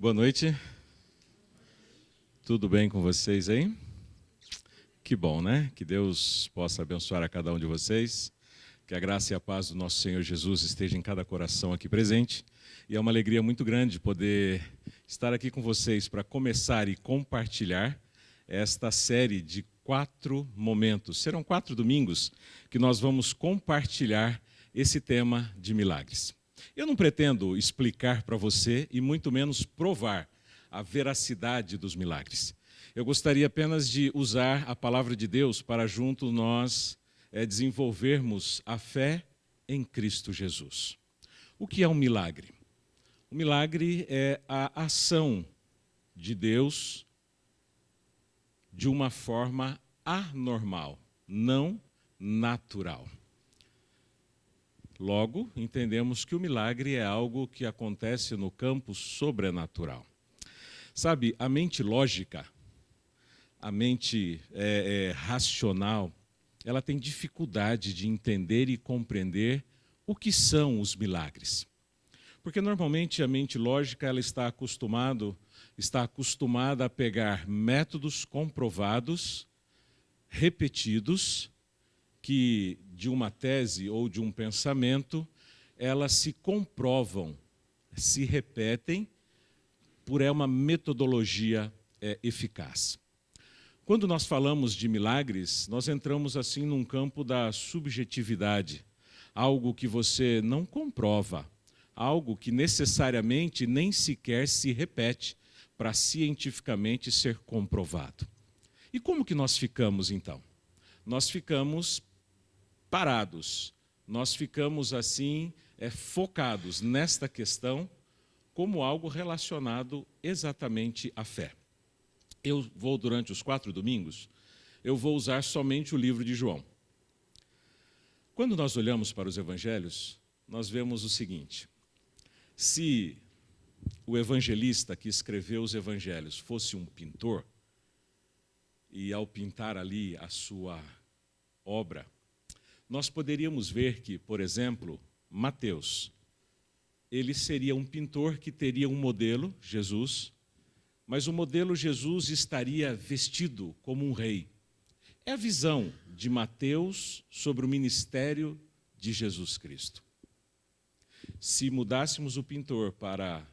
Boa noite. Tudo bem com vocês aí? Que bom, né? Que Deus possa abençoar a cada um de vocês. Que a graça e a paz do nosso Senhor Jesus esteja em cada coração aqui presente. E é uma alegria muito grande poder estar aqui com vocês para começar e compartilhar esta série de 4 momentos. Serão 4 domingos que nós vamos compartilhar esse tema de milagres. Eu não pretendo explicar para você e muito menos provar a veracidade dos milagres. Eu gostaria apenas de usar a palavra de Deus para junto nós desenvolvermos a fé em Cristo Jesus. O que é um milagre? O milagre é a ação de Deus de uma forma anormal, não natural. Logo, entendemos que o milagre é algo que acontece no campo sobrenatural. Sabe, a mente lógica, a mente racional, ela tem dificuldade de entender e compreender o que são os milagres. Porque normalmente a mente lógica ela está acostumada a pegar métodos comprovados, repetidos, que de uma tese ou de um pensamento, elas se comprovam, se repetem por uma metodologia eficaz. Quando nós falamos de milagres, nós entramos assim num campo da subjetividade, algo que você não comprova, algo que necessariamente nem sequer se repete para cientificamente ser comprovado. E como que nós ficamos então? Nós ficamos parados, nós ficamos assim focados nesta questão como algo relacionado exatamente à fé. Eu vou, durante os 4 domingos, eu vou usar somente o livro de João. Quando nós olhamos para os evangelhos, nós vemos o seguinte: se o evangelista que escreveu os evangelhos fosse um pintor, e ao pintar ali a sua obra, nós poderíamos ver que, por exemplo, Mateus, ele seria um pintor que teria um modelo, Jesus, mas o modelo Jesus estaria vestido como um rei. É a visão de Mateus sobre o ministério de Jesus Cristo. Se mudássemos o pintor para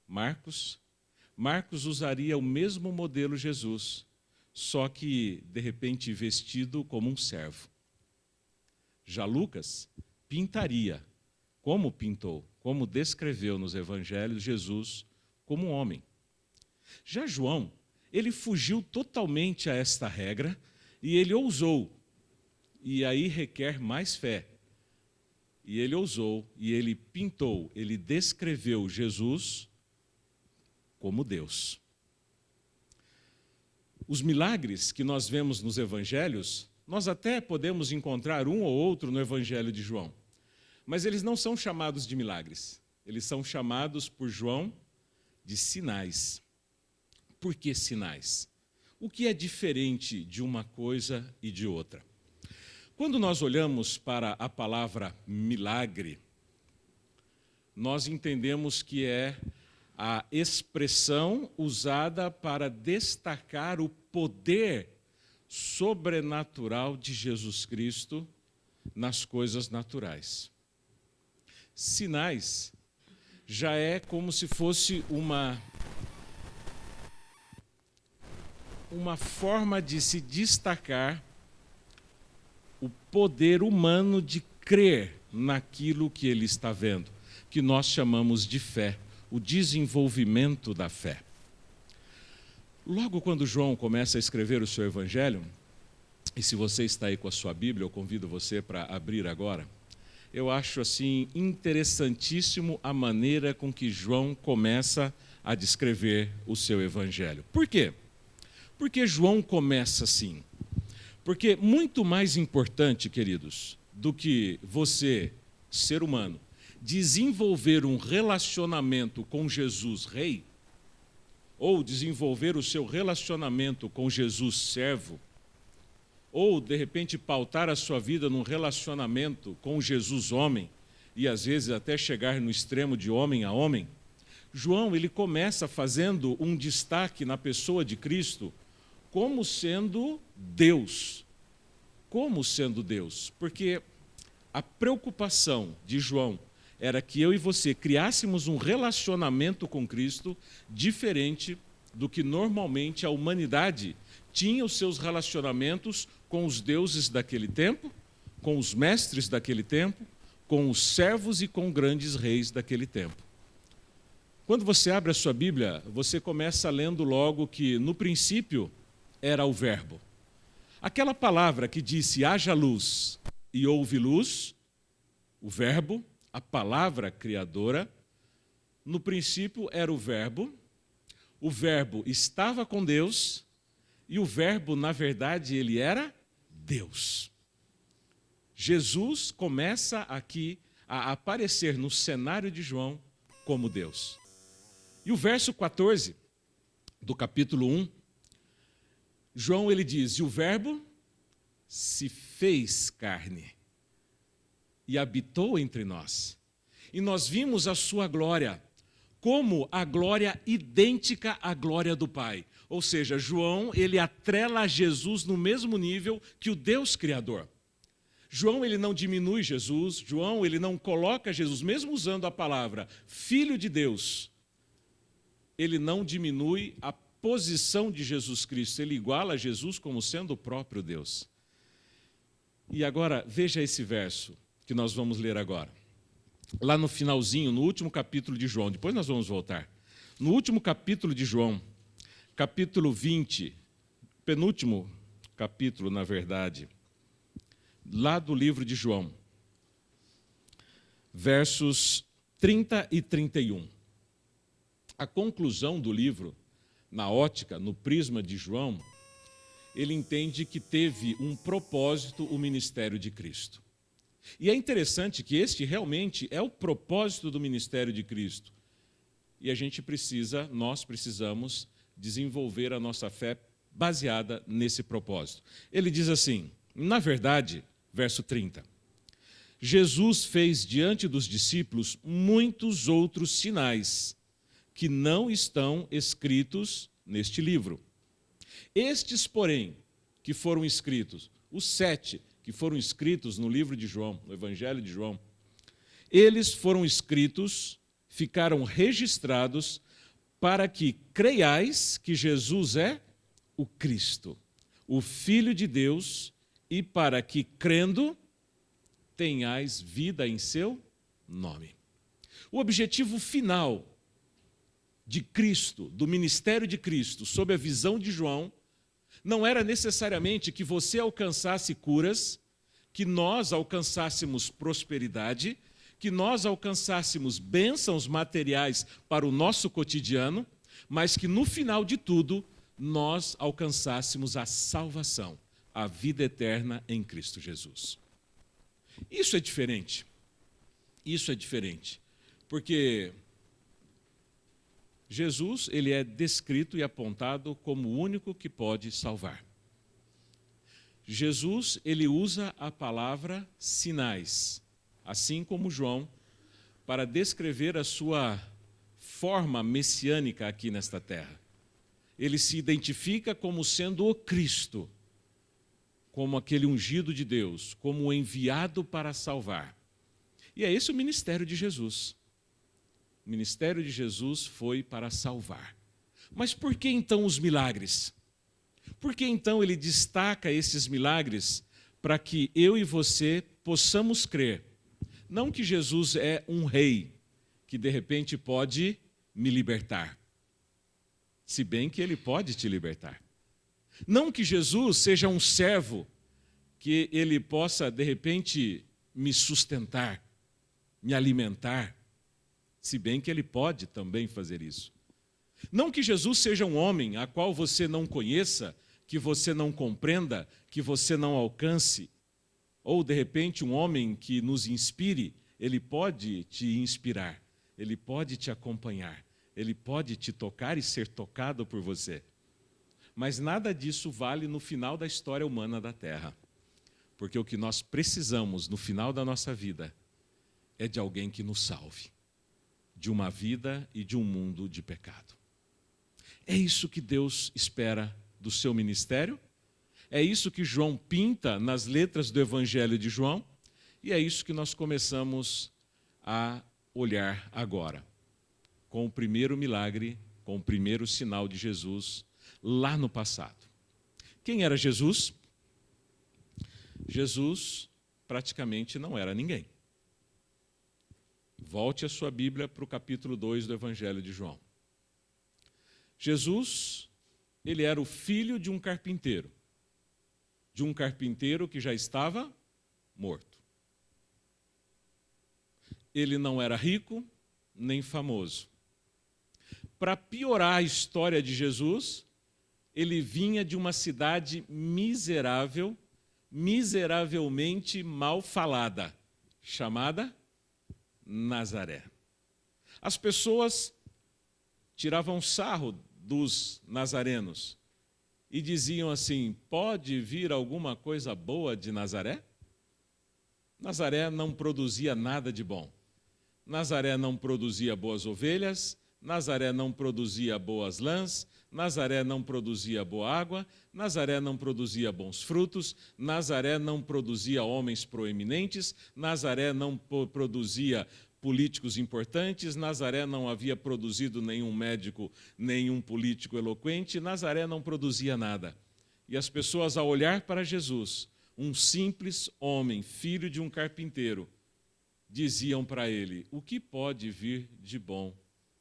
Marcos, Marcos usaria o mesmo modelo Jesus, só que, de repente, vestido como um servo. Já Lucas pintaria, como pintou, como descreveu nos evangelhos Jesus como um homem. Já João, ele fugiu totalmente a esta regra e ele ousou, e aí requer mais fé. E ele ousou, e ele pintou, ele descreveu Jesus como Deus. Os milagres que nós vemos nos evangelhos, nós até podemos encontrar um ou outro no evangelho de João, mas eles não são chamados de milagres, eles são chamados por João de sinais. Por que sinais? O que é diferente de uma coisa e de outra? Quando nós olhamos para a palavra milagre, nós entendemos que é a expressão usada para destacar o poder sobrenatural de Jesus Cristo nas coisas naturais. Sinais já é como se fosse uma forma de se destacar o poder humano de crer naquilo que ele está vendo, que nós chamamos de fé, o desenvolvimento da fé. Logo quando João começa a escrever o seu evangelho, e se você está aí com a sua Bíblia, eu convido você para abrir agora, eu acho assim interessantíssimo a maneira com que João começa a descrever o seu evangelho. Por quê? Porque João começa assim. Porque muito mais importante, queridos, do que você, ser humano, desenvolver um relacionamento com Jesus Rei, ou desenvolver o seu relacionamento com Jesus Servo, ou, de repente, pautar a sua vida num relacionamento com Jesus Homem, e às vezes até chegar no extremo de homem a homem, João, ele começa fazendo um destaque na pessoa de Cristo como sendo Deus. Como sendo Deus? Porque a preocupação de João era que eu e você criássemos um relacionamento com Cristo diferente do que normalmente a humanidade tinha os seus relacionamentos com os deuses daquele tempo, com os mestres daquele tempo, com os servos e com grandes reis daquele tempo. Quando você abre a sua Bíblia, você começa lendo logo que no princípio era o Verbo. Aquela palavra que disse haja luz e houve luz, o Verbo, a palavra criadora, no princípio era o Verbo estava com Deus e o Verbo, na verdade, ele era Deus. Jesus começa aqui a aparecer no cenário de João como Deus. E o verso 14 do capítulo 1, João ele diz, e o Verbo se fez carne e habitou entre nós. E nós vimos a sua glória, como a glória idêntica à glória do Pai. Ou seja, João ele atrela Jesus no mesmo nível que o Deus Criador. João ele não diminui Jesus, João ele não coloca Jesus, mesmo usando a palavra Filho de Deus, ele não diminui a posição de Jesus Cristo, ele iguala Jesus como sendo o próprio Deus. E agora, veja esse verso que nós vamos ler agora. Lá no finalzinho, no último capítulo de João, depois nós vamos voltar. No último capítulo de João, capítulo 20, penúltimo capítulo, na verdade, lá do livro de João, versos 30 e 31. A conclusão do livro, na ótica, no prisma de João, ele entende que teve um propósito o ministério de Cristo. E é interessante que este realmente é o propósito do ministério de Cristo. E nós precisamos desenvolver a nossa fé baseada nesse propósito. Ele diz assim, na verdade, verso 30, Jesus fez diante dos discípulos muitos outros sinais que não estão escritos neste livro. Estes, porém, que foram escritos, os 7 que foram escritos no livro de João, no Evangelho de João, eles foram escritos, ficaram registrados para que creiais que Jesus é o Cristo, o Filho de Deus, e para que, crendo, tenhais vida em seu nome. O objetivo final de Cristo, do ministério de Cristo, sob a visão de João, não era necessariamente que você alcançasse curas, que nós alcançássemos prosperidade, que nós alcançássemos bênçãos materiais para o nosso cotidiano, mas que no final de tudo nós alcançássemos a salvação, a vida eterna em Cristo Jesus. Isso é diferente. Isso é diferente, porque Jesus, ele é descrito e apontado como o único que pode salvar. Jesus, ele usa a palavra sinais, assim como João, para descrever a sua forma messiânica aqui nesta terra. Ele se identifica como sendo o Cristo, como aquele ungido de Deus, como o enviado para salvar. E é esse o ministério de Jesus. O ministério de Jesus foi para salvar. Mas por que então os milagres? Por que então ele destaca esses milagres para que eu e você possamos crer? Não que Jesus é um rei que de repente pode me libertar. Se bem que ele pode te libertar. Não que Jesus seja um servo que ele possa de repente me sustentar, me alimentar. Se bem que ele pode também fazer isso. Não que Jesus seja um homem a qual você não conheça, que você não compreenda, que você não alcance, ou de repente um homem que nos inspire, ele pode te inspirar, ele pode te acompanhar, ele pode te tocar e ser tocado por você. Mas nada disso vale no final da história humana da Terra, porque o que nós precisamos no final da nossa vida é de alguém que nos salve. de uma vida e de um mundo de pecado. É isso que Deus espera do seu ministério, é isso que João pinta nas letras do Evangelho de João, e é isso que nós começamos a olhar agora, com o primeiro milagre, com o primeiro sinal de Jesus lá no passado. Quem era Jesus? Jesus praticamente não era ninguém. Volte a sua Bíblia para o capítulo 2 do Evangelho de João. Jesus, ele era o filho de um carpinteiro que já estava morto. Ele não era rico nem famoso. Para piorar a história de Jesus, ele vinha de uma cidade miserável, miseravelmente mal falada, chamada Nazaré. As pessoas tiravam sarro dos nazarenos e diziam assim: pode vir alguma coisa boa de Nazaré? Nazaré não produzia nada de bom. Nazaré não produzia boas ovelhas, Nazaré não produzia boas lãs, Nazaré não produzia boa água, Nazaré não produzia bons frutos, Nazaré não produzia homens proeminentes, Nazaré não produzia políticos importantes, Nazaré não havia produzido nenhum médico, nenhum político eloquente, Nazaré não produzia nada. E as pessoas, ao olhar para Jesus, um simples homem, filho de um carpinteiro, diziam para ele: o que pode vir de bom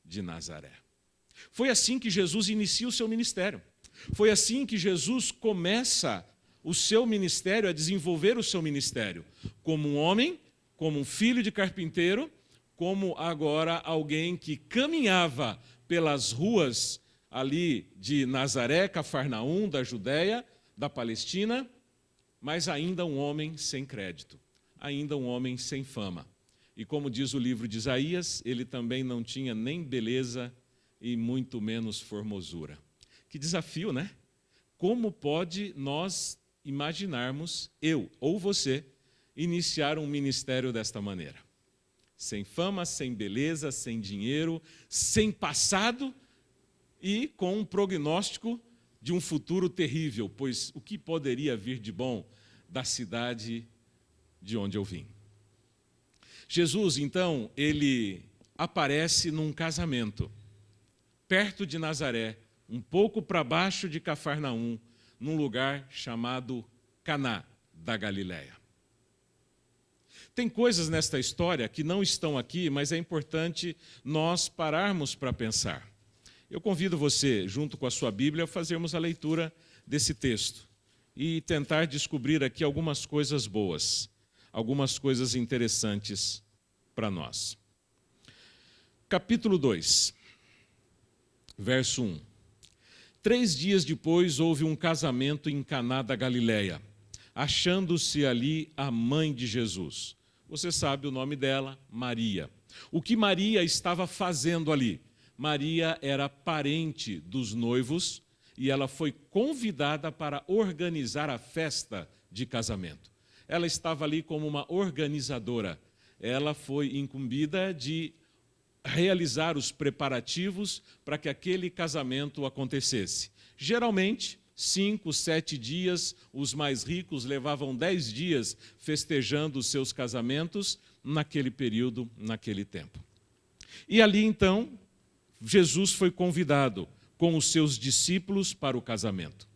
de Nazaré? Foi assim que Jesus inicia o seu ministério. Foi assim que Jesus começa o seu ministério, a desenvolver o seu ministério, como um homem, como um filho de carpinteiro, como agora alguém que caminhava pelas ruas ali de Nazaré, Cafarnaum, da Judéia, da Palestina, mas ainda um homem sem crédito, ainda um homem sem fama. E como diz o livro de Isaías, ele também não tinha nem beleza e muito menos formosura. Que desafio, né? Como pode nós imaginarmos, eu ou você, iniciar um ministério desta maneira? Sem fama, sem beleza, sem dinheiro, sem passado e com um prognóstico de um futuro terrível, pois o que poderia vir de bom da cidade de onde eu vim? Jesus, então, ele aparece num casamento, perto de Nazaré, um pouco para baixo de Cafarnaum, num lugar chamado Caná da Galileia. Tem coisas nesta história que não estão aqui, mas é importante nós pararmos para pensar. Eu convido você, junto com a sua Bíblia, a fazermos a leitura desse texto e tentar descobrir aqui algumas coisas boas, algumas coisas interessantes para nós. Capítulo 2, verso 1. 3 dias depois houve um casamento em Caná da Galileia, achando-se ali a mãe de Jesus. Você sabe o nome dela, Maria. O que Maria estava fazendo ali? Maria era parente dos noivos e ela foi convidada para organizar a festa de casamento. Ela estava ali como uma organizadora. Ela foi incumbida de realizar os preparativos para que aquele casamento acontecesse. Geralmente, 5, 7 dias, os mais ricos levavam 10 dias festejando os seus casamentos naquele período, naquele tempo. E ali, então, Jesus foi convidado com os seus discípulos para o casamento.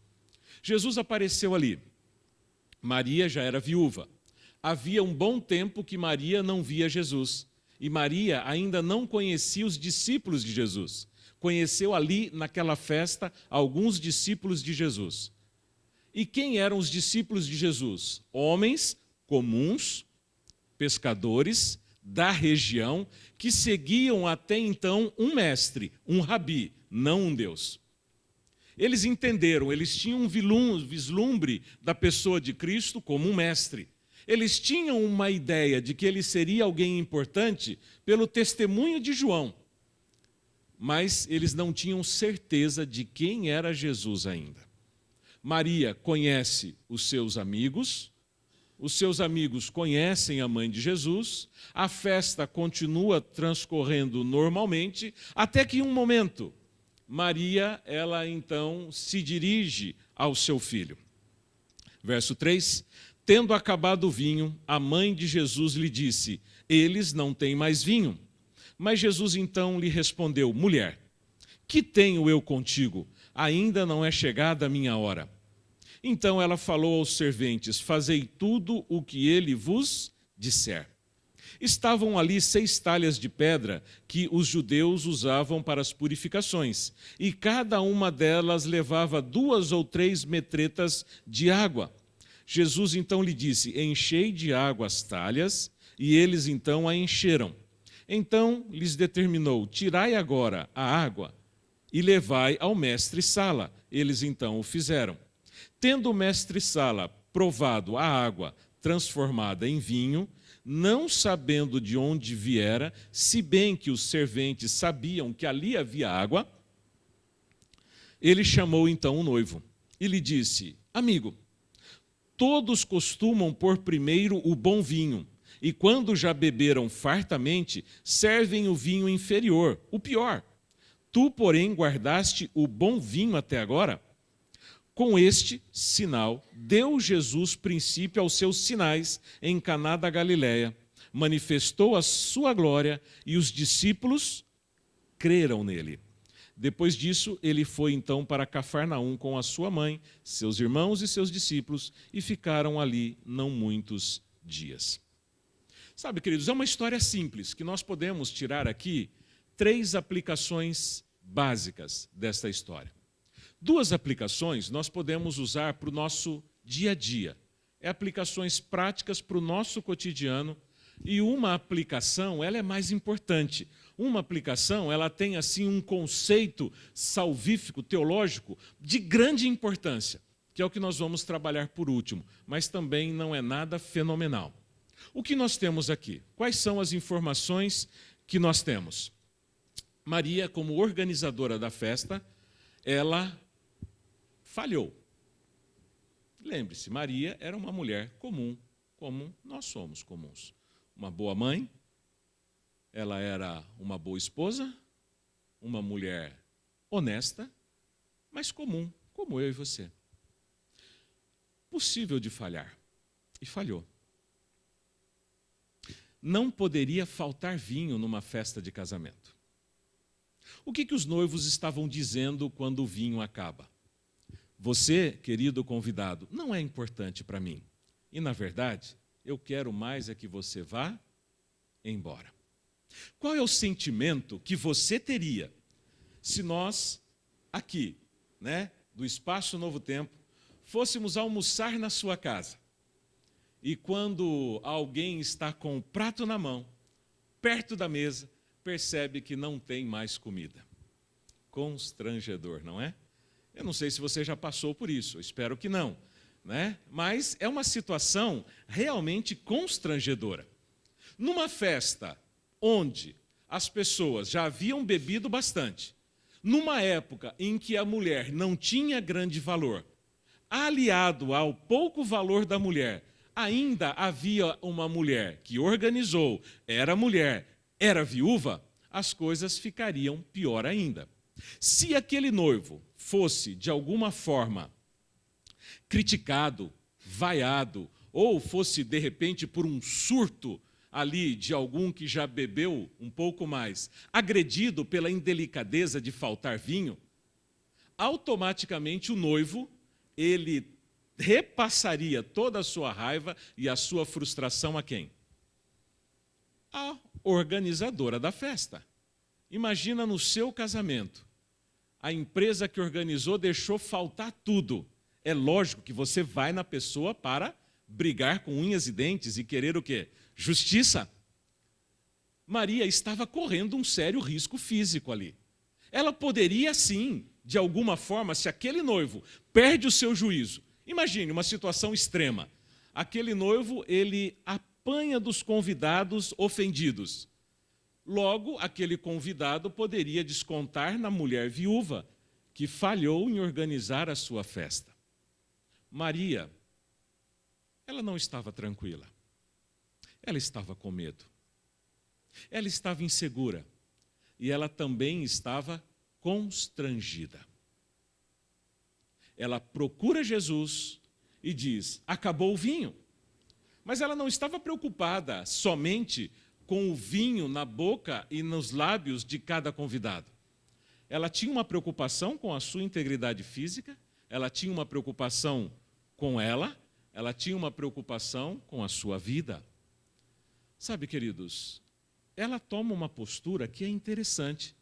Jesus apareceu ali. Maria já era viúva. Havia um bom tempo que Maria não via Jesus. E Maria ainda não conhecia os discípulos de Jesus. Conheceu ali, naquela festa, alguns discípulos de Jesus. E quem eram os discípulos de Jesus? Homens comuns, pescadores da região, que seguiam até então um mestre, um rabi, não um Deus. Eles entenderam, eles tinham um vislumbre da pessoa de Cristo como um mestre. Eles tinham uma ideia de que ele seria alguém importante pelo testemunho de João, mas eles não tinham certeza de quem era Jesus ainda. Maria conhece os seus amigos, os seus amigos conhecem a mãe de Jesus, a festa continua transcorrendo normalmente, até que em um momento, Maria, ela então se dirige ao seu filho. Verso 3, tendo acabado o vinho, a mãe de Jesus lhe disse, eles não têm mais vinho. Mas Jesus então lhe respondeu, mulher, que tenho eu contigo? Ainda não é chegada a minha hora. Então ela falou aos serventes, fazei tudo o que ele vos disser. Estavam ali 6 talhas de pedra que os judeus usavam para as purificações, e cada uma delas levava 2 ou 3 metretas de água. Jesus então lhe disse, enchei de água as talhas, e eles então a encheram. Então lhes determinou, tirai agora a água e levai ao mestre-sala. Eles então o fizeram. Tendo o mestre-sala provado a água transformada em vinho, não sabendo de onde viera, se bem que os serventes sabiam que ali havia água, ele chamou então o noivo e lhe disse, amigo, todos costumam pôr primeiro o bom vinho, e quando já beberam fartamente, servem o vinho inferior, o pior. Tu, porém, guardaste o bom vinho até agora? Com este sinal, deu Jesus princípio aos seus sinais em Caná da Galileia, manifestou a sua glória e os discípulos creram nele. Depois disso, ele foi então para Cafarnaum com a sua mãe, seus irmãos e seus discípulos, e ficaram ali não muitos dias. Sabe, queridos, é uma história simples, que nós podemos tirar aqui 3 aplicações básicas desta história. 2 aplicações nós podemos usar para o nosso dia a dia. É aplicações práticas para o nosso cotidiano, e uma aplicação, ela é mais importante. Uma aplicação, ela tem assim um conceito salvífico, teológico, de grande importância, que é o que nós vamos trabalhar por último, mas também não é nada fenomenal. O que nós temos aqui? Quais são as informações que nós temos? Maria, como organizadora da festa, ela falhou. Lembre-se, Maria era uma mulher comum, como nós somos comuns. Uma boa mãe, ela era uma boa esposa, uma mulher honesta, mas comum, como eu e você. Possível de falhar. E falhou. Não poderia faltar vinho numa festa de casamento. O que os noivos estavam dizendo quando o vinho acaba? Você, querido convidado, não é importante para mim. E, na verdade, eu quero mais é que você vá embora. Qual é o sentimento que você teria se nós, aqui, do Espaço Novo Tempo, fôssemos almoçar na sua casa e quando alguém está com o prato na mão, perto da mesa, percebe que não tem mais comida? Constrangedor, não é? Eu não sei se você já passou por isso, eu espero que não, Mas é uma situação realmente constrangedora. Numa festa onde as pessoas já haviam bebido bastante, numa época em que a mulher não tinha grande valor, aliado ao pouco valor da mulher, ainda havia uma mulher que organizou, era mulher, era viúva, as coisas ficariam pior ainda. Se aquele noivo fosse, de alguma forma, criticado, vaiado, ou fosse, de repente, por um surto ali de algum que já bebeu um pouco mais, agredido pela indelicadeza de faltar vinho, automaticamente o noivo, ele repassaria toda a sua raiva e a sua frustração a quem? A organizadora da festa. Imagina no seu casamento, a empresa que organizou deixou faltar tudo. É lógico que você vai na pessoa para brigar com unhas e dentes e querer o quê? Justiça. Maria estava correndo um sério risco físico ali. Ela poderia, sim, de alguma forma, se aquele noivo perde o seu juízo, imagine uma situação extrema. Aquele noivo, ele apanha dos convidados ofendidos. Logo, aquele convidado poderia descontar na mulher viúva que falhou em organizar a sua festa. Maria, ela não estava tranquila. Ela estava com medo. Ela estava insegura. E ela também estava constrangida. Ela procura Jesus e diz: acabou o vinho. Mas ela não estava preocupada somente com o vinho na boca e nos lábios de cada convidado. Ela tinha uma preocupação com a sua integridade física, ela tinha uma preocupação com ela tinha uma preocupação com a sua vida. Sabe, queridos, ela toma uma postura que é interessante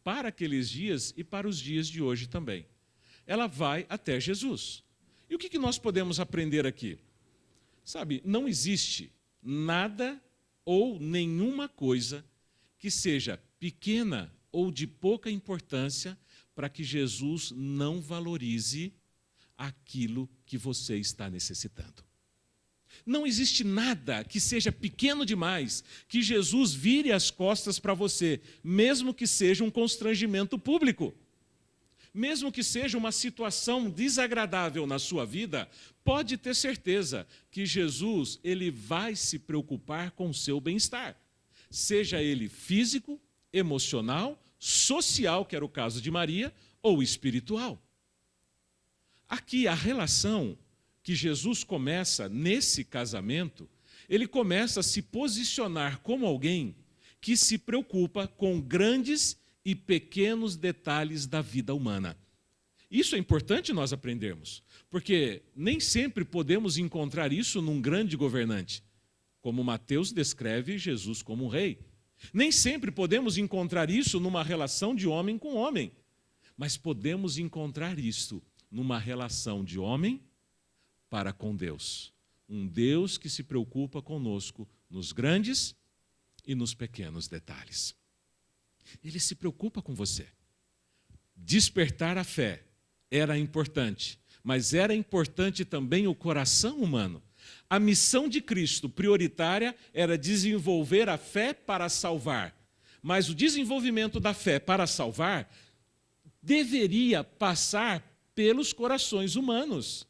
para aqueles dias e para os dias de hoje também. Ela vai até Jesus. E o que nós podemos aprender aqui? Sabe, não existe nada ou nenhuma coisa que seja pequena ou de pouca importância para que Jesus não valorize aquilo que você está necessitando. Não existe nada que seja pequeno demais que Jesus vire as costas para você, mesmo que seja um constrangimento público. Mesmo que seja uma situação desagradável na sua vida, pode ter certeza que Jesus ele vai se preocupar com o seu bem-estar. Seja ele físico, emocional, social, que era o caso de Maria, ou espiritual. Aqui a relação que Jesus começa nesse casamento, ele começa a se posicionar como alguém que se preocupa com grandes e pequenos detalhes da vida humana. Isso é importante nós aprendermos, porque nem sempre podemos encontrar isso num grande governante, como Mateus descreve Jesus como um rei. Nem sempre podemos encontrar isso numa relação de homem com homem, mas podemos encontrar isso numa relação de homem para com Deus. Um Deus que se preocupa conosco nos grandes e nos pequenos detalhes. Ele se preocupa com você. Despertar a fé era importante, mas era importante também o coração humano. A missão de Cristo prioritária era desenvolver a fé para salvar, mas o desenvolvimento da fé para salvar deveria passar pelos corações humanos.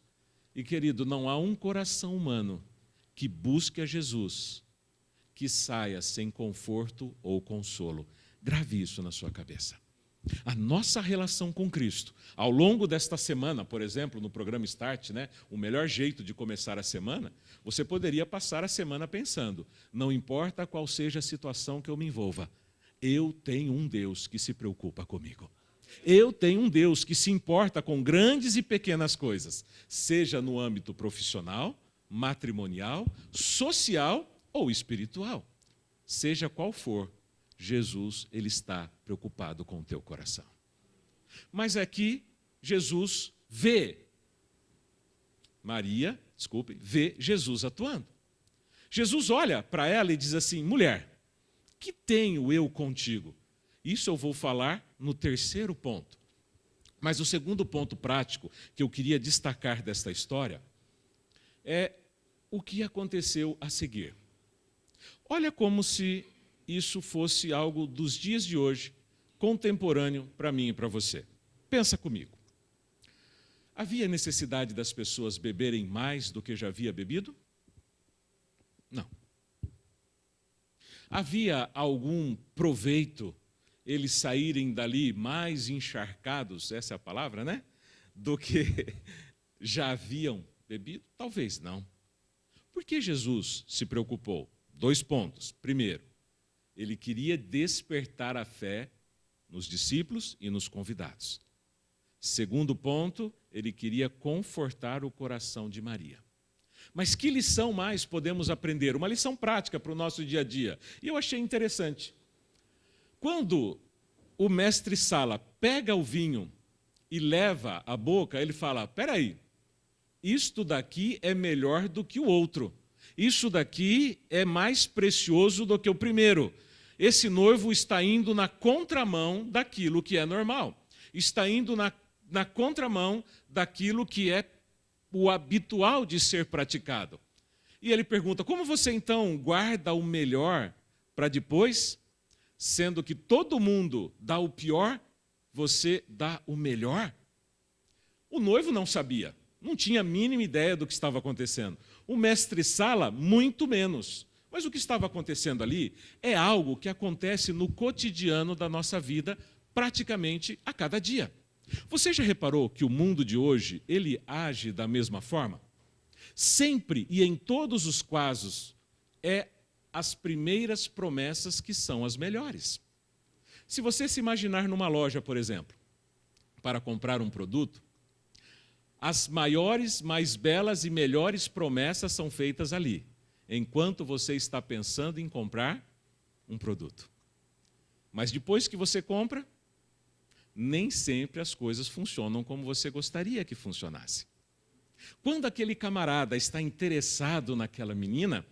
E, querido, não há um coração humano que busque a Jesus que saia sem conforto ou consolo. Grave isso na sua cabeça. A nossa relação com Cristo, ao longo desta semana, por exemplo, no programa Start, o melhor jeito de começar a semana, você poderia passar a semana pensando: não importa qual seja a situação que eu me envolva, eu tenho um Deus que se preocupa comigo. Eu tenho um Deus que se importa com grandes e pequenas coisas, seja no âmbito profissional, matrimonial, social ou espiritual. Seja qual for, Jesus ele está preocupado com o teu coração. Mas aqui Jesus vê Jesus atuando. Jesus olha para ela e diz assim: mulher, que tenho eu contigo? Isso eu vou falar no terceiro ponto. Mas o segundo ponto prático que eu queria destacar desta história é o que aconteceu a seguir. Olha como se isso fosse algo dos dias de hoje, contemporâneo para mim e para você. Pensa comigo. Havia necessidade das pessoas beberem mais do que já havia bebido? Não. Havia algum proveito eles saírem dali mais encharcados, essa é a palavra, do que já haviam bebido? Talvez não. Por que Jesus se preocupou? 2 pontos. Primeiro, ele queria despertar a fé nos discípulos e nos convidados. Segundo ponto, ele queria confortar o coração de Maria. Mas que lição mais podemos aprender? Uma lição prática para o nosso dia a dia. E eu achei interessante. Quando o mestre Sala pega o vinho e leva à boca, ele fala: espera aí, isto daqui é melhor do que o outro. Isso daqui é mais precioso do que o primeiro. Esse noivo está indo na contramão daquilo que é normal. Está indo na contramão daquilo que é o habitual de ser praticado. E ele pergunta: como você então guarda o melhor para depois? Sendo que todo mundo dá o pior, você dá o melhor? O noivo não sabia não tinha a mínima ideia do que estava acontecendo. O mestre-sala, muito menos. Mas o que estava acontecendo ali é algo que acontece no cotidiano da nossa vida, praticamente a cada dia. Você já reparou que o mundo de hoje, ele age da mesma forma? Sempre e em todos os casos, é as primeiras promessas que são as melhores. Se você se imaginar numa loja, por exemplo, para comprar um produto, as maiores, mais belas e melhores promessas são feitas ali, enquanto você está pensando em comprar um produto. Mas depois que você compra, nem sempre as coisas funcionam como você gostaria que funcionasse. Quando aquele camarada está interessado naquela menina,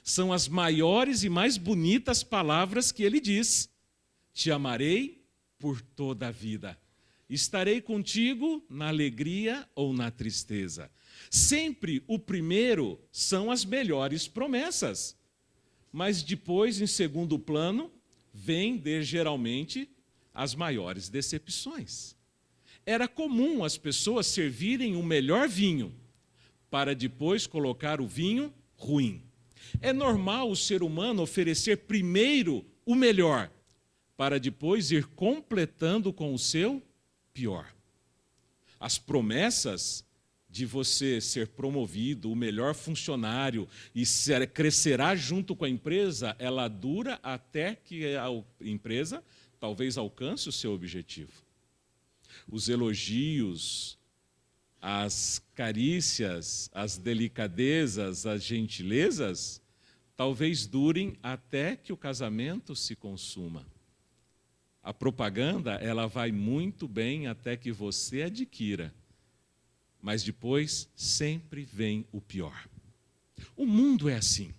são as maiores e mais bonitas palavras que ele diz: te amarei por toda a vida. Estarei contigo na alegria ou na tristeza. Sempre o primeiro são as melhores promessas. Mas depois, em segundo plano, vem geralmente as maiores decepções. Era comum as pessoas servirem o melhor vinho para depois colocar o vinho ruim. É normal o ser humano oferecer primeiro o melhor para depois ir completando com o seu pior. As promessas de você ser promovido, o melhor funcionário e crescerá junto com a empresa, ela dura até que a empresa talvez alcance o seu objetivo. Os elogios, as carícias, as delicadezas, as gentilezas, talvez durem até que o casamento se consuma. A propaganda, ela vai muito bem até que você adquira, mas depois sempre vem o pior. O mundo é assim.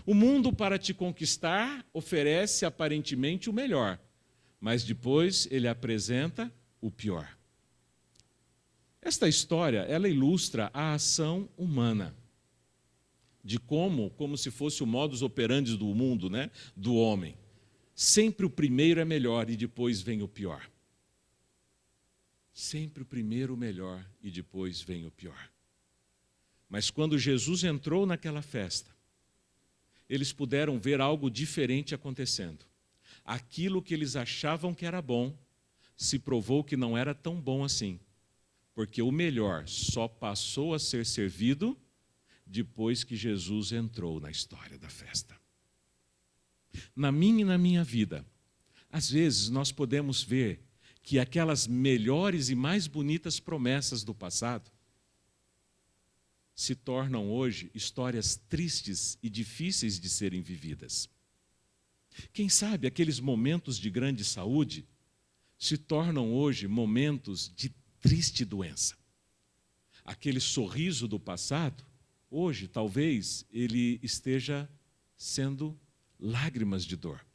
O mundo, para te conquistar, oferece aparentemente o melhor, mas depois ele apresenta o pior. Esta história, ela ilustra a ação humana, de como se fosse o modus operandi do mundo, né, do homem. Sempre o primeiro é melhor e depois vem o pior. Sempre o primeiro melhor e depois vem o pior. Mas quando Jesus entrou naquela festa, eles puderam ver algo diferente acontecendo. Aquilo que eles achavam que era bom, se provou que não era tão bom assim. Porque o melhor só passou a ser servido depois que Jesus entrou na história da festa. Na minha e na minha vida, às vezes nós podemos ver que aquelas melhores e mais bonitas promessas do passado se tornam hoje histórias tristes e difíceis de serem vividas. Quem sabe aqueles momentos de grande saúde se tornam hoje momentos de triste doença. Aquele sorriso do passado, hoje talvez ele esteja sendo lágrimas de dor.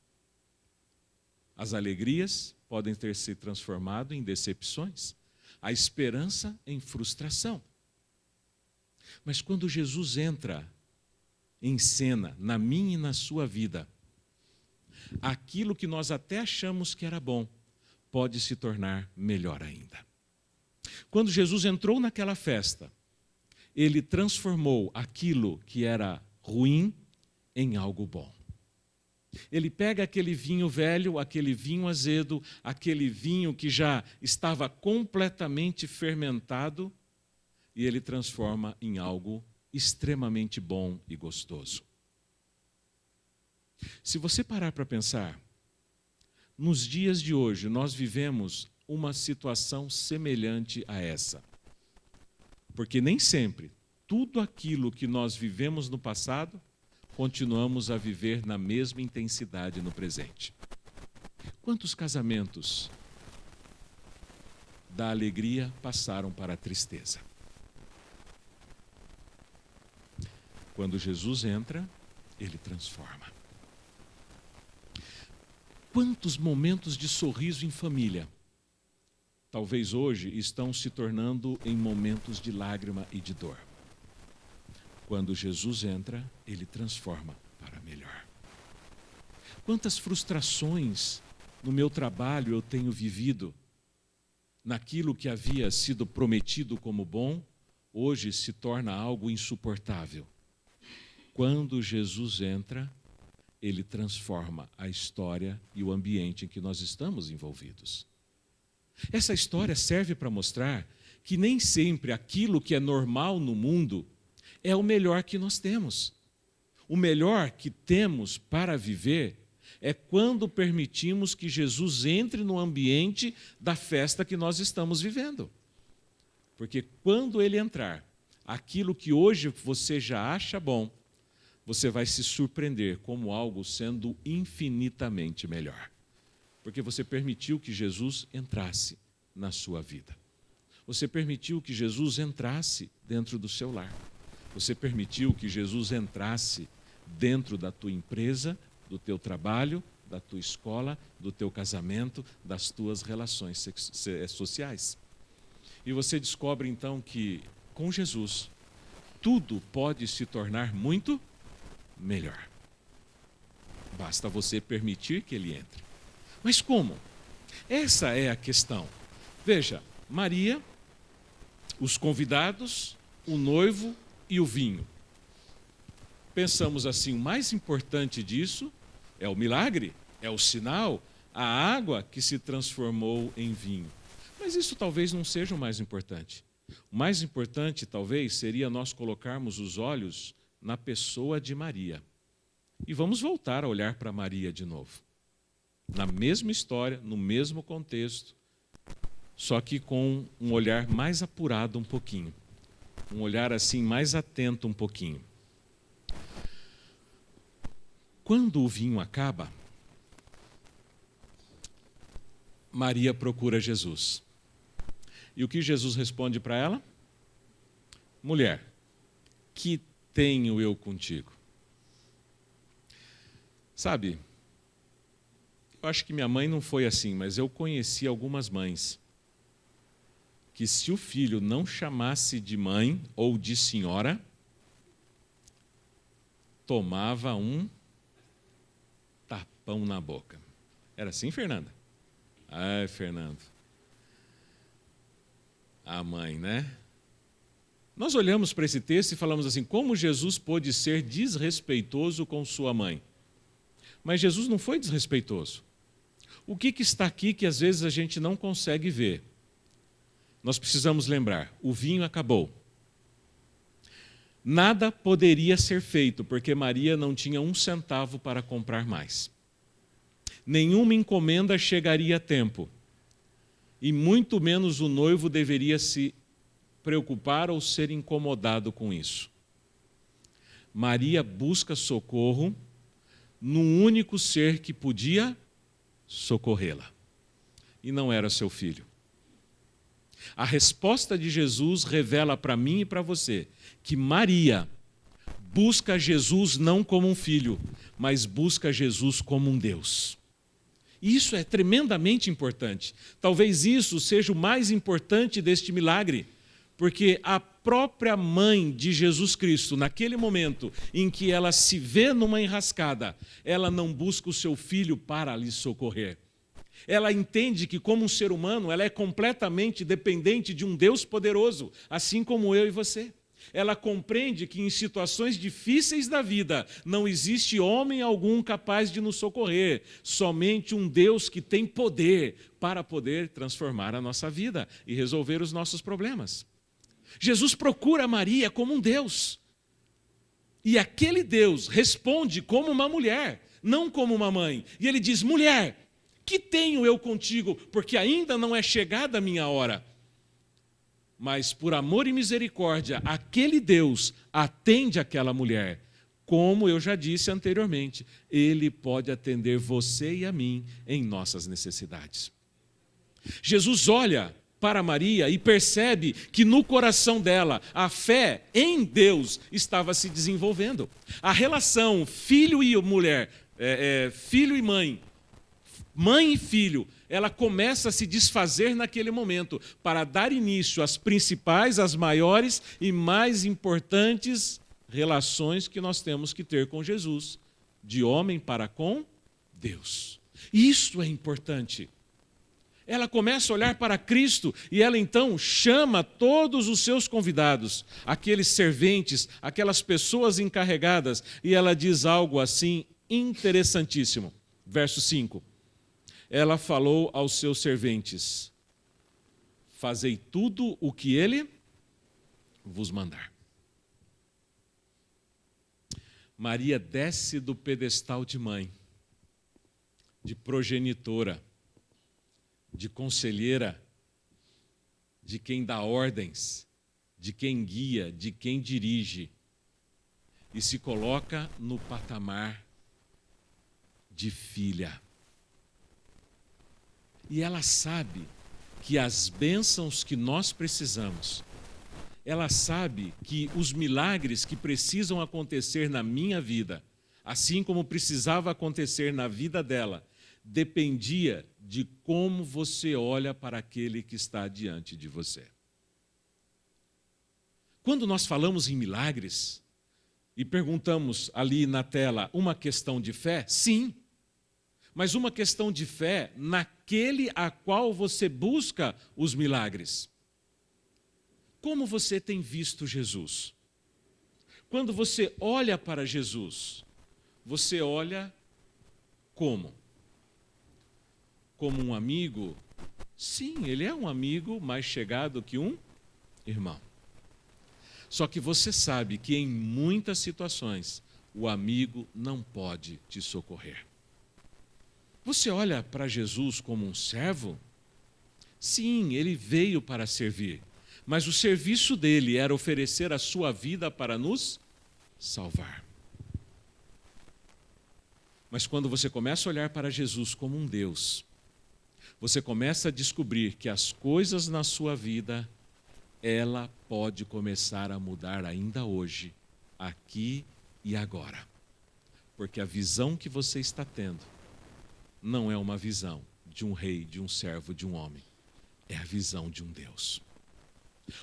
As alegrias podem ter se transformado em decepções, a esperança em frustração. Mas quando Jesus entra em cena, na minha e na sua vida, aquilo que nós até achamos que era bom, pode se tornar melhor ainda. Quando Jesus entrou naquela festa, ele transformou aquilo que era ruim em algo bom. Ele pega aquele vinho velho, aquele vinho azedo, aquele vinho que já estava completamente fermentado, e ele transforma em algo extremamente bom e gostoso. Se você parar para pensar, nos dias de hoje nós vivemos uma situação semelhante a essa. Porque nem sempre tudo aquilo que nós vivemos no passado, continuamos a viver na mesma intensidade no presente. Quantos casamentos da alegria passaram para a tristeza? Quando Jesus entra, ele transforma. Quantos momentos de sorriso em família, talvez hoje estão se tornando em momentos de lágrima e de dor. Quando Jesus entra, ele transforma para melhor. Quantas frustrações no meu trabalho eu tenho vivido, naquilo que havia sido prometido como bom, hoje se torna algo insuportável. Quando Jesus entra, ele transforma a história e o ambiente em que nós estamos envolvidos. Essa história serve para mostrar que nem sempre aquilo que é normal no mundo é o melhor que nós temos. O melhor que temos para viver é quando permitimos que Jesus entre no ambiente da festa que nós estamos vivendo. Porque quando ele entrar, aquilo que hoje você já acha bom, você vai se surpreender como algo sendo infinitamente melhor. Porque você permitiu que Jesus entrasse na sua vida. Você permitiu que Jesus entrasse dentro do seu lar. Você permitiu que Jesus entrasse dentro da tua empresa, do teu trabalho, da tua escola, do teu casamento, das tuas relações sociais. E você descobre então que com Jesus tudo pode se tornar muito melhor. Basta você permitir que ele entre. Mas como? Essa é a questão. Veja, Maria, os convidados, o noivo e o vinho. Pensamos assim, o mais importante disso é o milagre, é o sinal, a água que se transformou em vinho. Mas isso talvez não seja o mais importante. O mais importante, talvez, seria nós colocarmos os olhos na pessoa de Maria. E vamos voltar a olhar para Maria de novo. Na mesma história, no mesmo contexto, só que com um olhar mais apurado um pouquinho. Um olhar assim mais atento um pouquinho. Quando o vinho acaba, Maria procura Jesus. E o que Jesus responde para ela? Mulher, que tenho eu contigo? Sabe, eu acho que minha mãe não foi assim, mas eu conheci algumas mães que se o filho não chamasse de mãe ou de senhora, tomava um tapão na boca. Era assim, Fernanda? Ai, Fernando. A mãe, né? Nós olhamos para esse texto e falamos assim, como Jesus pôde ser desrespeitoso com sua mãe? Mas Jesus não foi desrespeitoso. O que está aqui que às vezes a gente não consegue ver? Nós precisamos lembrar, o vinho acabou. Nada poderia ser feito, porque Maria não tinha 1 centavo para comprar mais. Nenhuma encomenda chegaria a tempo. E muito menos o noivo deveria se preocupar ou ser incomodado com isso. Maria busca socorro num único ser que podia socorrê-la. E não era seu filho. A resposta de Jesus revela para mim e para você que Maria busca Jesus não como um filho, mas busca Jesus como um Deus. Isso é tremendamente importante. Talvez isso seja o mais importante deste milagre, porque a própria mãe de Jesus Cristo, naquele momento em que ela se vê numa enrascada, ela não busca o seu filho para lhe socorrer. Ela entende que, como um ser humano, ela é completamente dependente de um Deus poderoso, assim como eu e você. Ela compreende que em situações difíceis da vida não existe homem algum capaz de nos socorrer, somente um Deus que tem poder para poder transformar a nossa vida e resolver os nossos problemas. Jesus procura Maria como um Deus. E aquele Deus responde como uma mulher, não como uma mãe. E ele diz, mulher, que tenho eu contigo, porque ainda não é chegada a minha hora. Mas por amor e misericórdia, aquele Deus atende aquela mulher. Como eu já disse anteriormente, Ele pode atender você e a mim em nossas necessidades. Jesus olha para Maria e percebe que no coração dela a fé em Deus estava se desenvolvendo. A relação filho e mulher, filho e mãe, mãe e filho, ela começa a se desfazer naquele momento para dar início às principais, às maiores e mais importantes relações que nós temos que ter com Jesus, de homem para com Deus. Isso é importante. Ela começa a olhar para Cristo e ela então chama todos os seus convidados, aqueles serventes, aquelas pessoas encarregadas, e ela diz algo assim interessantíssimo. Verso 5. Ela falou aos seus serventes: fazei tudo o que ele vos mandar. Maria desce do pedestal de mãe, de progenitora, de conselheira, de quem dá ordens, de quem guia, de quem dirige, e se coloca no patamar de filha. E ela sabe que as bênçãos que nós precisamos, ela sabe que os milagres que precisam acontecer na minha vida, assim como precisava acontecer na vida dela, dependia de como você olha para aquele que está diante de você. Quando nós falamos em milagres e perguntamos ali na tela uma questão de fé, sim, mas uma questão de fé naquele a qual você busca os milagres. Como você tem visto Jesus? Quando você olha para Jesus, você olha como? Como um amigo? Sim, ele é um amigo mais chegado que um irmão. Só que você sabe que em muitas situações o amigo não pode te socorrer. Você olha para Jesus como um servo? Sim, ele veio para servir, mas o serviço dele era oferecer a sua vida para nos salvar. Mas quando você começa a olhar para Jesus como um Deus, você começa a descobrir que as coisas na sua vida, ela pode começar a mudar ainda hoje, aqui e agora. Porque a visão que você está tendo não é uma visão de um rei, de um servo, de um homem. É a visão de um Deus.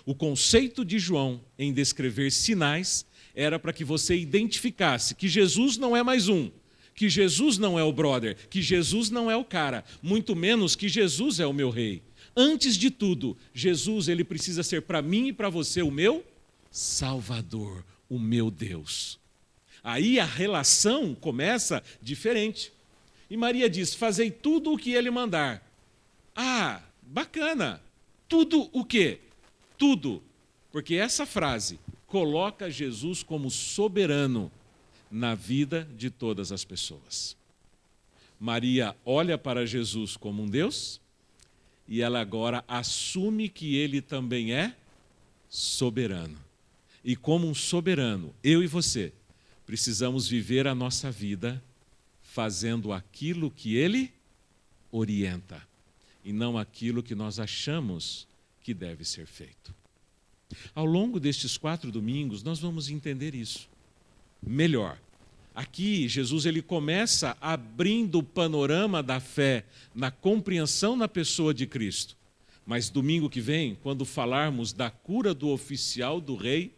O conceito de João em descrever sinais era para que você identificasse que Jesus não é mais um, que Jesus não é o brother, que Jesus não é o cara, muito menos que Jesus é o meu rei. Antes de tudo, Jesus ele precisa ser para mim e para você o meu Salvador, o meu Deus. Aí a relação começa diferente. E Maria diz: fazei tudo o que ele mandar. Ah, bacana. Tudo o quê? Tudo. Porque essa frase coloca Jesus como soberano na vida de todas as pessoas. Maria olha para Jesus como um Deus e ela agora assume que ele também é soberano. E como um soberano, eu e você precisamos viver a nossa vida fazendo aquilo que ele orienta e não aquilo que nós achamos que deve ser feito. Ao longo destes 4 domingos, nós vamos entender isso melhor. Aqui, Jesus ele começa abrindo o panorama da fé na compreensão na pessoa de Cristo. Mas domingo que vem, quando falarmos da cura do oficial do rei,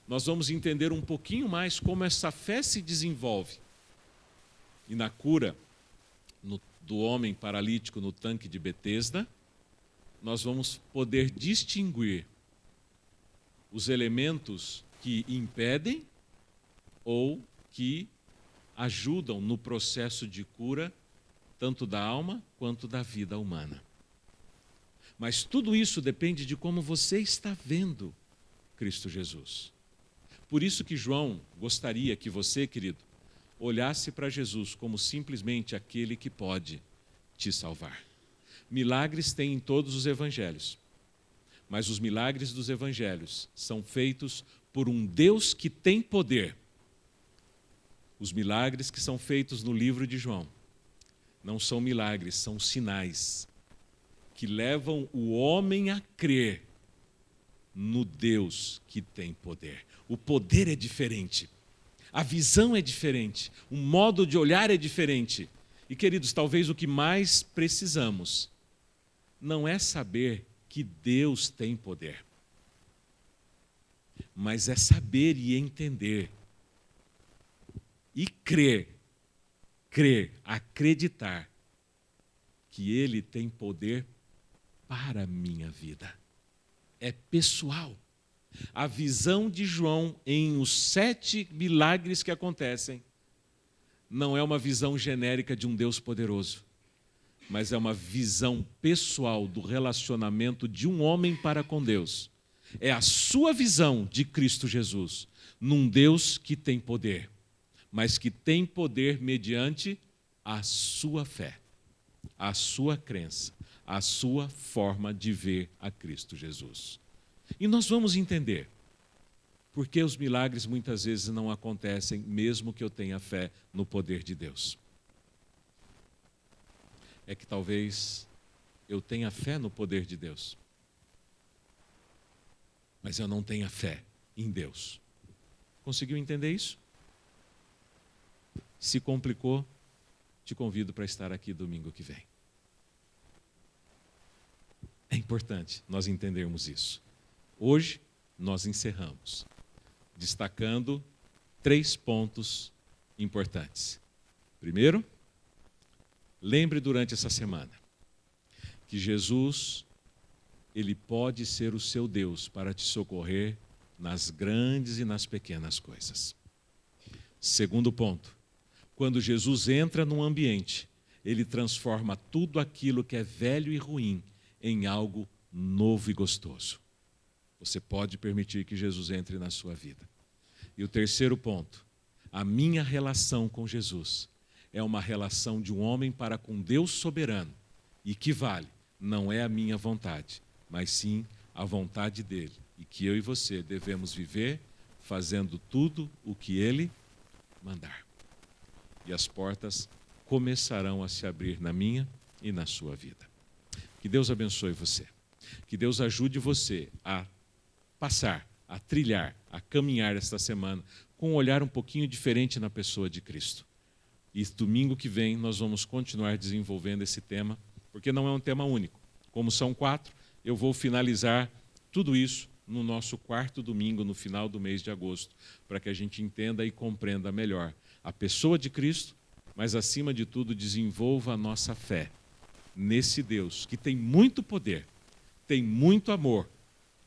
nós vamos entender um pouquinho mais como essa fé se desenvolve. E na cura do homem paralítico no tanque de Betesda, nós vamos poder distinguir os elementos que impedem ou que ajudam no processo de cura, tanto da alma quanto da vida humana. Mas tudo isso depende de como você está vendo Cristo Jesus. Por isso que João gostaria que você, querido, olhasse para Jesus como simplesmente aquele que pode te salvar. Milagres tem em todos os evangelhos, mas os milagres dos evangelhos são feitos por um Deus que tem poder. Os milagres que são feitos no livro de João não são milagres, são sinais que levam o homem a crer no Deus que tem poder. O poder é diferente. A visão é diferente, o modo de olhar é diferente. E, queridos, talvez o que mais precisamos não é saber que Deus tem poder, mas é saber e entender e crer, acreditar que Ele tem poder para a minha vida. É pessoal. A visão de João em os 7 milagres que acontecem não é uma visão genérica de um Deus poderoso, mas é uma visão pessoal do relacionamento de um homem para com Deus. É a sua visão de Cristo Jesus, num Deus que tem poder, mas que tem poder mediante a sua fé, a sua crença, a sua forma de ver a Cristo Jesus. E nós vamos entender por que os milagres muitas vezes não acontecem, mesmo que eu tenha fé no poder de Deus. É que talvez eu tenha fé no poder de Deus, mas eu não tenha fé em Deus. Conseguiu entender isso? Se complicou, te convido para estar aqui domingo que vem. É importante nós entendermos isso. Hoje, nós encerramos, destacando 3 pontos importantes. Primeiro, lembre durante essa semana que Jesus, Ele pode ser o seu Deus para te socorrer nas grandes e nas pequenas coisas. Segundo ponto, quando Jesus entra num ambiente, Ele transforma tudo aquilo que é velho e ruim em algo novo e gostoso. Você pode permitir que Jesus entre na sua vida. E o terceiro ponto, a minha relação com Jesus é uma relação de um homem para com Deus soberano e que vale, não é a minha vontade, mas sim a vontade dele. E que eu e você devemos viver fazendo tudo o que ele mandar. E as portas começarão a se abrir na minha e na sua vida. Que Deus abençoe você. Que Deus ajude você a passar, a trilhar, a caminhar esta semana com um olhar um pouquinho diferente na pessoa de Cristo. E domingo que vem nós vamos continuar desenvolvendo esse tema, porque não é um tema único. Como são 4, eu vou finalizar tudo isso no nosso 4º domingo, no final do mês de agosto, para que a gente entenda e compreenda melhor a pessoa de Cristo, mas acima de tudo desenvolva a nossa fé nesse Deus que tem muito poder, tem muito amor,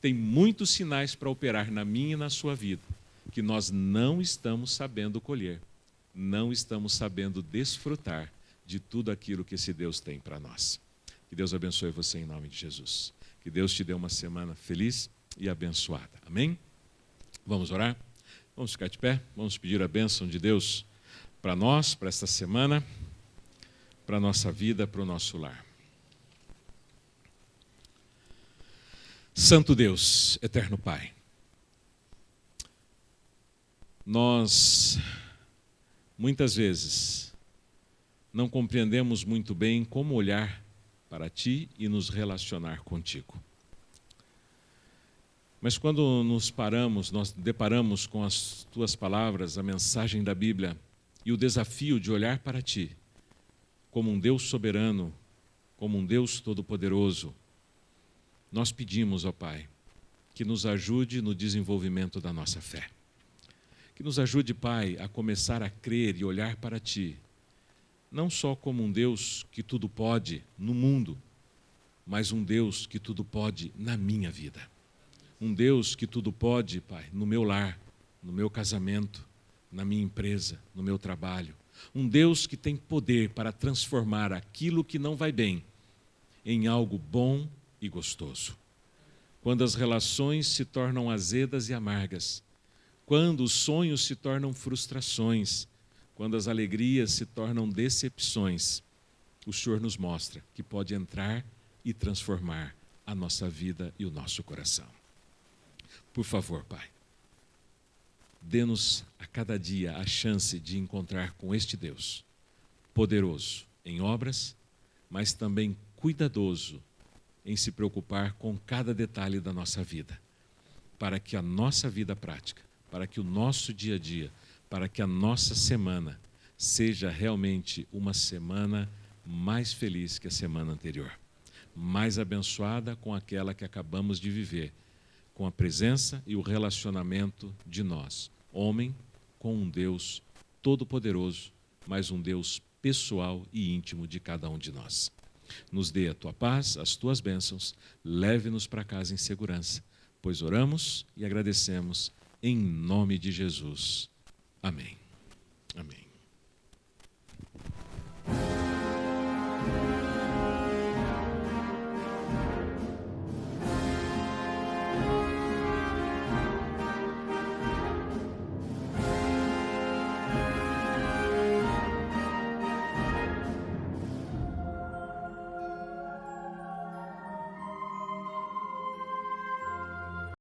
tem muitos sinais para operar na minha e na sua vida, que nós não estamos sabendo colher, não estamos sabendo desfrutar de tudo aquilo que esse Deus tem para nós. Que Deus abençoe você em nome de Jesus. Que Deus te dê uma semana feliz e abençoada. Amém? Vamos orar? Vamos ficar de pé? Vamos pedir a bênção de Deus para nós, para esta semana, para a nossa vida, para o nosso lar. Santo Deus, eterno Pai, nós muitas vezes não compreendemos muito bem como olhar para Ti e nos relacionar contigo. Mas quando nós deparamos com as Tuas palavras, a mensagem da Bíblia e o desafio de olhar para Ti como um Deus soberano, como um Deus todo-poderoso, nós pedimos, ó Pai, que nos ajude no desenvolvimento da nossa fé. Que nos ajude, Pai, a começar a crer e olhar para Ti, não só como um Deus que tudo pode no mundo, mas um Deus que tudo pode na minha vida. Um Deus que tudo pode, Pai, no meu lar, no meu casamento, na minha empresa, no meu trabalho. Um Deus que tem poder para transformar aquilo que não vai bem em algo bom e gostoso. Quando as relações se tornam azedas e amargas, quando os sonhos se tornam frustrações, quando as alegrias se tornam decepções, o Senhor nos mostra que pode entrar e transformar a nossa vida e o nosso coração. Por favor, Pai, dê-nos a cada dia a chance de encontrar com este Deus, poderoso em obras, mas também cuidadoso em se preocupar com cada detalhe da nossa vida, para que a nossa vida prática, para que o nosso dia a dia, para que a nossa semana seja realmente uma semana mais feliz que a semana anterior, mais abençoada com aquela que acabamos de viver, com a presença e o relacionamento de nós, homem com um Deus todo-poderoso, mas um Deus pessoal e íntimo de cada um de nós. Nos dê a tua paz, as tuas bênçãos, leve-nos para casa em segurança, pois oramos e agradecemos em nome de Jesus. Amém. Amém.